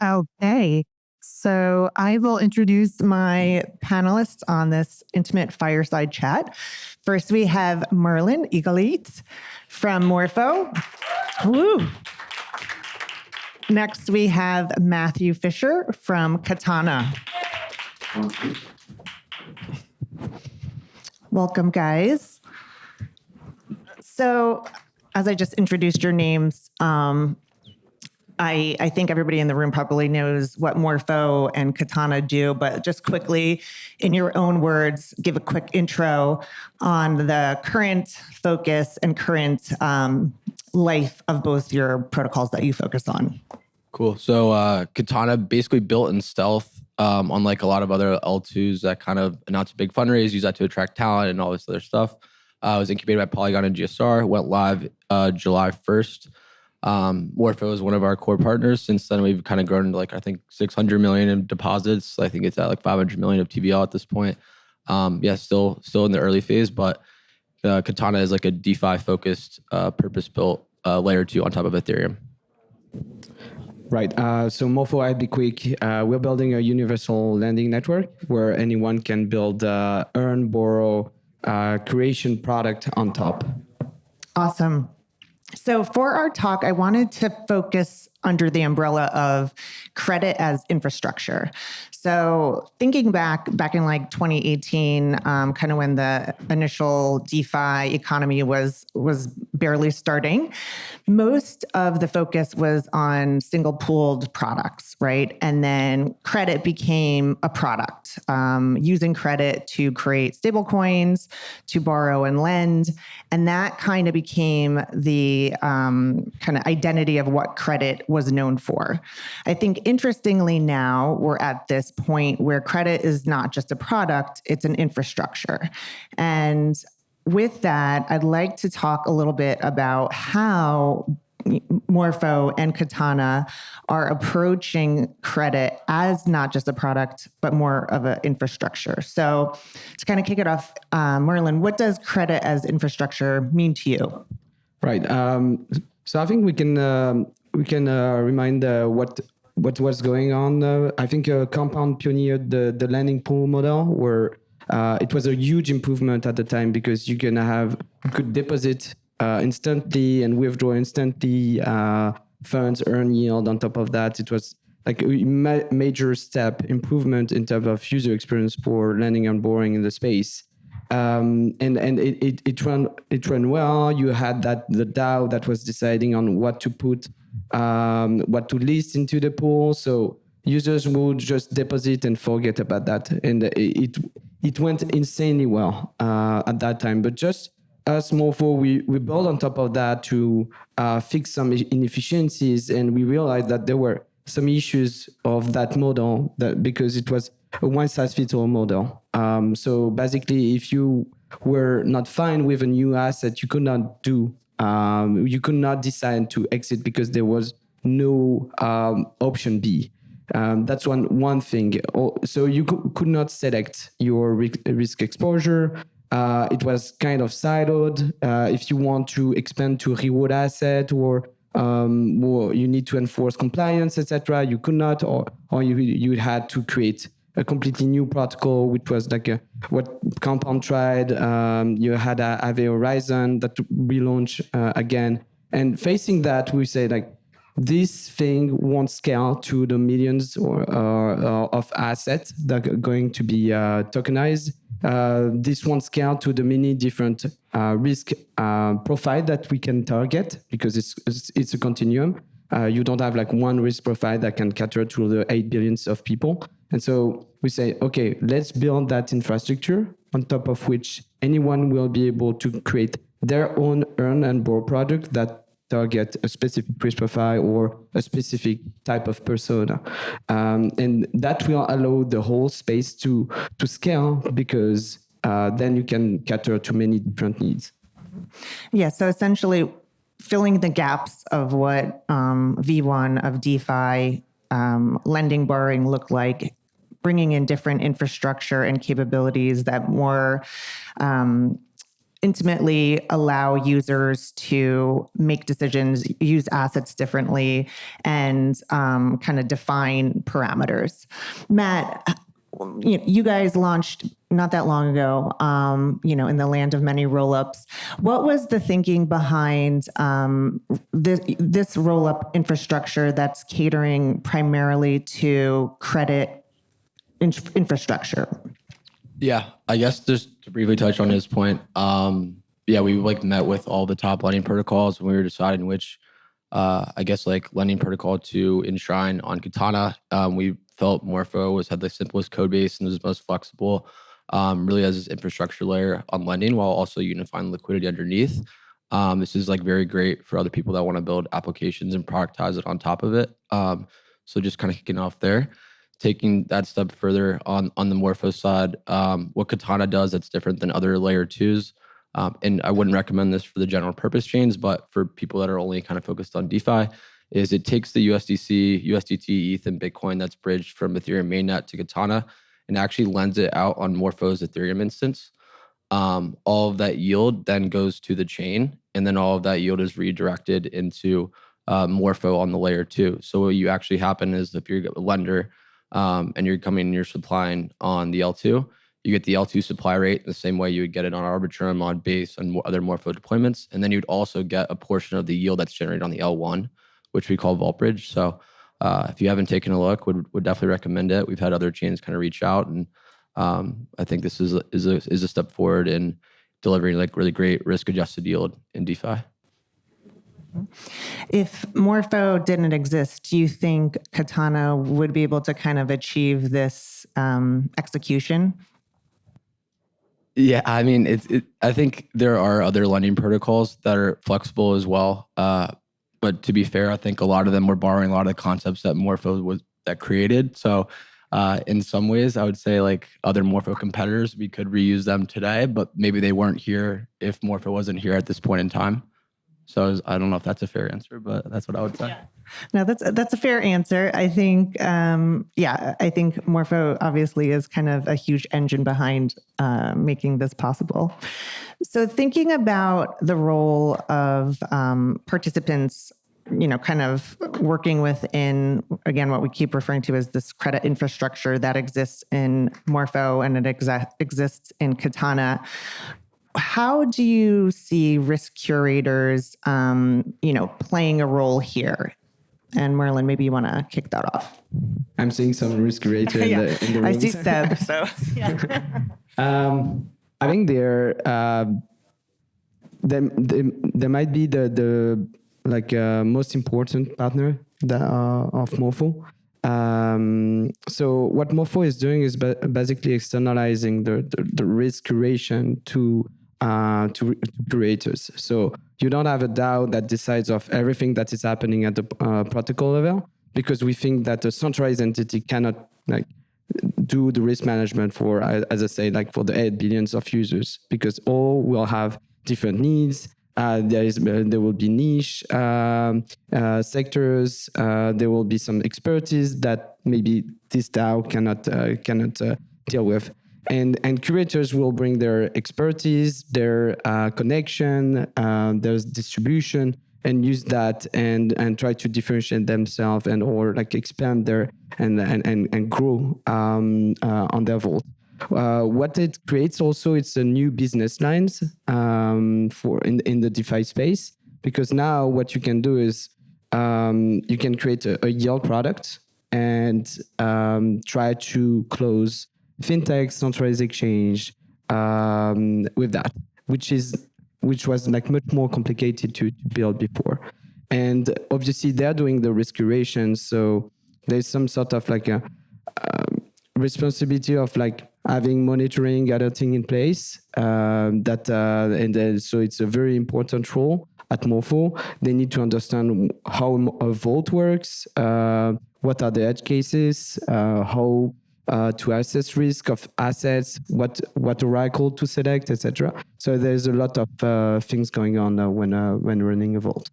Okay. So I will introduce my panelists on this intimate fireside chat. First, we have Merlin, Egalite from Morpho. Woo. Next, we have Matthew Fisher from Katana. Welcome, guys. So, as I just introduced your names, I think everybody in the room probably knows what Morpho and Katana do, but just quickly, in your own words, give a quick intro on the current focus and current life of both your protocols that you focus on. Cool. So Katana basically built in stealth, unlike a lot of other L2s that kind of announce a big fundraise, use that to attract talent and all this other stuff. It was incubated by Polygon and GSR, went live July 1st. Morpho is one of our core partners. Since then, we've kind of grown to I think 600 million in deposits. I think it's at 500 million of TVL at this point. Still in the early phase, but Katana is a DeFi focused, purpose-built layer 2 on top of Ethereum. Right. So Morpho, I'll be quick. We're building a universal lending network where anyone can build earn, borrow, creation product on top. Awesome. So for our talk, I wanted to focus under the umbrella of credit as infrastructure. So thinking back in 2018, kind of when the initial DeFi economy was barely starting, most of the focus was on single pooled products, right? And then credit became a product, using credit to create stable coins, to borrow and lend. And that kind of became the kind of identity of what credit was known for. I think interestingly now we're at this point where credit is not just a product, it's an infrastructure. And with that, I'd like to talk a little bit about how Morpho and Katana are approaching credit as not just a product, but more of an infrastructure. So to kind of kick it off, Merlin, what does credit as infrastructure mean to you? Right. So I think we can remind what was going on. I think Compound pioneered the lending pool model where it was a huge improvement at the time because you could deposit instantly and withdraw instantly, funds earn yield on top of that. It was a major step improvement in terms of user experience for lending and borrowing in the space. And it ran well. You had the DAO that was deciding on what to put, what to list into the pool. So users would just deposit and forget about that. And it went insanely well at that time. But just us, Morpho, we built on top of that to fix some inefficiencies. And we realized that there were some issues of that model because it was a one-size-fits-all model. So basically, if you were not fine with a new asset, you could not decide to exit because there was no option B. That's one thing. So you could not select your risk exposure. It was kind of siloed. If you want to expand to reward asset or you need to enforce compliance, etc., you could not, or you had to create a completely new protocol, which was what Compound tried. You had Aave Horizon that relaunch again. And facing that, we say this thing won't scale to the millions of assets that are going to be tokenized. This won't scale to the many different risk profile that we can target because it's a continuum. You don't have one risk profile that can cater to the 8 billions of people. And so we say, okay, let's build that infrastructure on top of which anyone will be able to create their own earn and borrow product that target a specific risk profile or a specific type of persona. And that will allow the whole space to scale because then you can cater to many different needs. Yeah, so essentially filling the gaps of what V1 of DeFi lending, borrowing looked like, bringing in different infrastructure and capabilities that more intimately allow users to make decisions, use assets differently, and kind of define parameters. Matt, you guys launched not that long ago, in the land of many rollups. What was the thinking behind this rollup infrastructure that's catering primarily to credit infrastructure? Yeah, I guess just to briefly touch on his point, we met with all the top lending protocols and we were deciding which, lending protocol to enshrine on Katana. We felt Morpho had the simplest code base and was most flexible, really as this infrastructure layer on lending while also unifying liquidity underneath. This is very great for other people that want to build applications and productize it on top of it. So just kind of kicking off there. Taking that step further on the Morpho side, what Katana does that's different than other layer twos, and I wouldn't recommend this for the general purpose chains, but for people that are only kind of focused on DeFi, is it takes the USDC, USDT, ETH, and Bitcoin that's bridged from Ethereum mainnet to Katana and actually lends it out on Morpho's Ethereum instance. All of that yield then goes to the chain, and then all of that yield is redirected into Morpho on the layer two. So what you actually happen is if you're a lender, and you're coming and you're supplying on the L2, you get the L2 supply rate the same way you would get it on Arbitrum, on Base, and other Morpho deployments. And then you'd also get a portion of the yield that's generated on the L1, which we call Vault Bridge. So if you haven't taken a look, would definitely recommend it. We've had other chains kind of reach out, and I think this is a step forward in delivering really great risk-adjusted yield in DeFi. If Morpho didn't exist, do you think Katana would be able to kind of achieve this execution? Yeah, I mean, I think there are other lending protocols that are flexible as well. But to be fair, I think a lot of them were borrowing a lot of the concepts that Morpho created. So in some ways, I would say other Morpho competitors, we could reuse them today, but maybe they weren't here if Morpho wasn't here at this point in time. So I don't know if that's a fair answer, but that's what I would say. Yeah. No, that's a fair answer. I think, I think Morpho obviously is kind of a huge engine behind making this possible. So thinking about the role of participants, kind of working within, again, what we keep referring to as this credit infrastructure that exists in Morpho and it exists in Katana. How do you see risk curators, playing a role here? And Merlin, maybe you want to kick that off. I'm seeing some risk curator in the room. I see Seb. So yeah. I think there might be the most important partner of Morpho. So what Morpho is doing is basically externalizing the risk curation to curators. So you don't have a DAO that decides of everything that is happening at the protocol level, because we think that a centralized entity cannot do the risk management for, as I say, for the 8 billions of users, because all will have different needs. There will be niche sectors. There will be some expertise that maybe this DAO cannot deal with. And curators will bring their expertise, their connection, their distribution, and use that and try to differentiate themselves or expand their and grow on their vault. What it creates also, it's a new business lines for in the DeFi space, because now what you can do is you can create a yield product and try to close fintech, centralized exchange with that, which was much more complicated to build before. And obviously they're doing the risk curation, so there's some sort of a responsibility of having monitoring, alerting in place. So it's a very important role at Morpho. They need to understand how a vault works, what are the edge cases, how to assess risk of assets, what oracle to select, etc. So there's a lot of things going on when running a vault.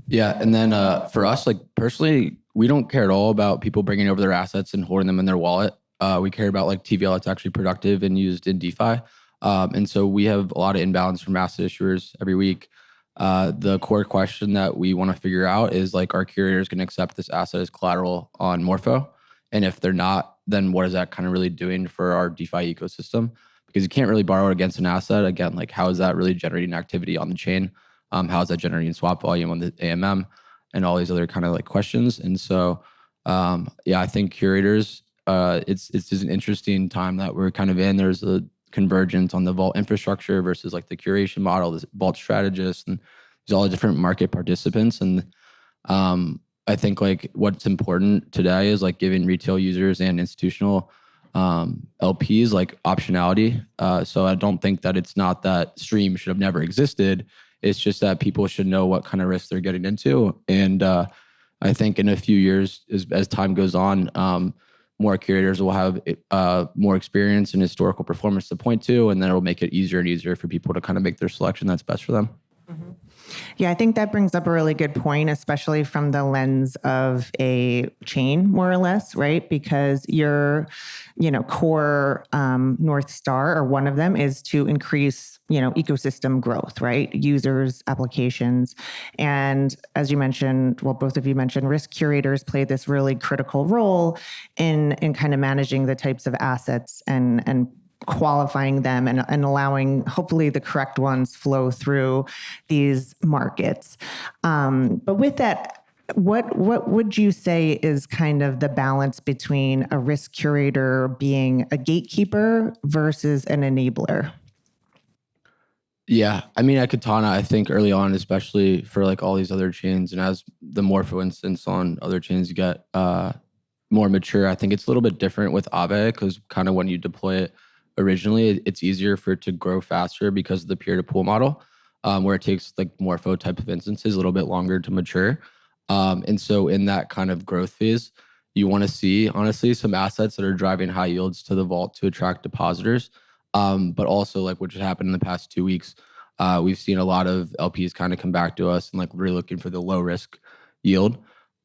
Yeah, and then for us, personally, we don't care at all about people bringing over their assets and holding them in their wallet. We care about TVL that's actually productive and used in DeFi. And so we have a lot of inbounds from asset issuers every week. The core question that we want to figure out is like, are curators going to accept this asset as collateral on Morpho? And if they're not, then what is that kind of really doing for our DeFi ecosystem? Because you can't really borrow against an asset. Again, like how is that really generating activity on the chain? How is that generating swap volume on the AMM and all these other kind of like questions? And so, I think curators, it's just an interesting time that we're kind of in. There's a convergence on the vault infrastructure versus like the curation model, this vault strategist, and there's all the different market participants. And I think like what's important today is like giving retail users and institutional LPs like optionality. So I don't think that it's not that Stream should have never existed. It's just that people should know what kind of risk they're getting into. And I think in a few years, as time goes on, more curators will have more experience and historical performance to point to, and then it'll make it easier and easier for people to kind of make their selection that's best for them. Mm-hmm. Yeah, I think that brings up a really good point, especially from the lens of a chain, more or less, right? Because your, core North Star, or one of them, is to increase, ecosystem growth, right? Users, applications. And as you mentioned, well, both of you mentioned, risk curators play this really critical role in kind of managing the types of assets and qualifying them and allowing hopefully the correct ones flow through these markets. But with that, what would you say is kind of the balance between a risk curator being a gatekeeper versus an enabler? Yeah, I mean, at Katana, I think early on, especially for like all these other chains, and as the Morpho instance on other chains get more mature, I think it's a little bit different with Aave, because kind of when you deploy it originally, it's easier for it to grow faster because of the peer-to-pool model, where it takes like Morpho type of instances a little bit longer to mature. And so in that kind of growth phase, you want to see, honestly, some assets that are driving high yields to the vault to attract depositors. But also like what just happened in the past 2 weeks, we've seen a lot of LPs kind of come back to us and like really looking for the low risk yield.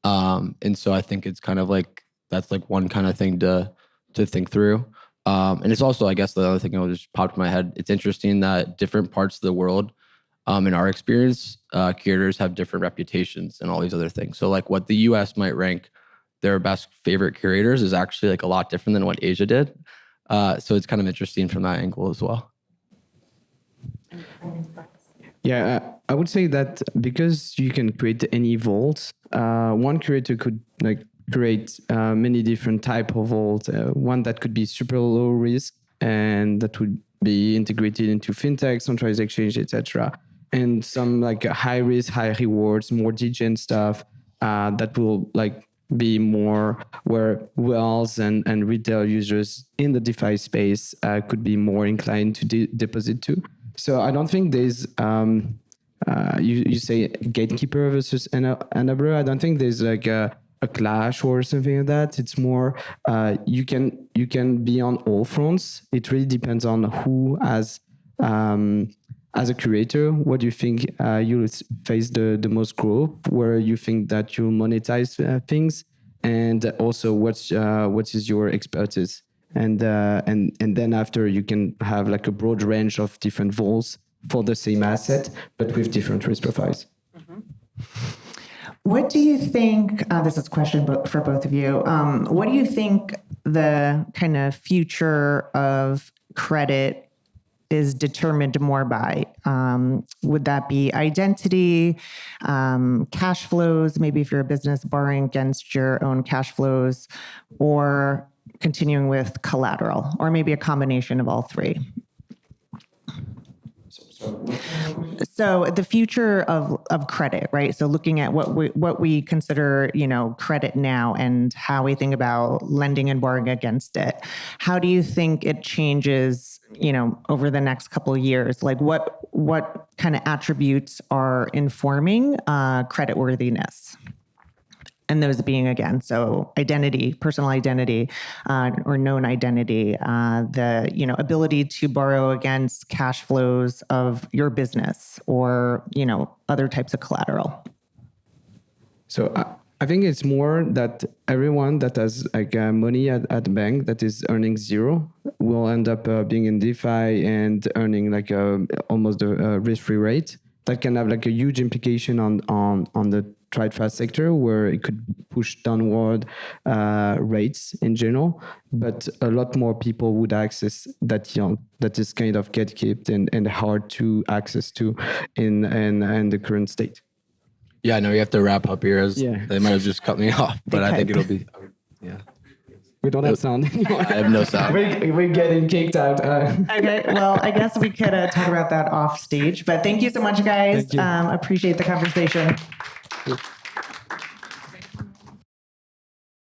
And so I think it's kind of like, that's like one kind of thing to think through. And it's also, I guess the other thing that just popped in my head, it's interesting that different parts of the world, in our experience, curators have different reputations and all these other things. So like what the US might rank their best favorite curators is actually like a lot different than what Asia did. So it's kind of interesting from that angle as well. Yeah, I would say that because you can create any vault, one curator could like create many different type of vault. One that could be super low risk and that would be integrated into fintech, centralized exchange, etc. And some like high risk, high rewards, more degen stuff that will like be more where wealth and retail users in the DeFi space could be more inclined to deposit to. So I don't think there's you say gatekeeper versus enabler. I don't think there's like a clash or something like that. It's more you can be on all fronts. It really depends on who as a curator, what do you think you'll face the most growth, where you think that you'll monetize things, and also what is your expertise, and then after you can have like a broad range of different vaults for the same asset, but with different risk profiles. Mm-hmm. What do you think, this is a question for both of you, what do you think the kind of future of credit is determined more by? Would that be identity, cash flows, maybe if you're a business borrowing against your own cash flows, or continuing with collateral, or maybe a combination of all three? So the future of credit, right? So looking at what we consider, credit now and how we think about lending and borrowing against it. How do you think it changes, over the next couple of years? Like what kind of attributes are informing creditworthiness? And those being, again, so identity, personal identity, or known identity, the ability to borrow against cash flows of your business, or other types of collateral. So I think it's more that everyone that has like money at the bank that is earning zero will end up being in DeFi and earning like almost a risk-free rate. That can have like a huge implication on the trade-fast sector, where it could push downward rates in general. But a lot more people would access that yield that is kind of gatekept and hard to access to in the current state. Yeah, no, you have to wrap up here, as Yeah. they might have just cut me off, but I think it'll be, yeah. We don't have sound anymore. I have no sound. We're getting kicked out. Okay, well, I guess we could talk about that off stage. But thank you so much, guys. Thank you. Appreciate the conversation.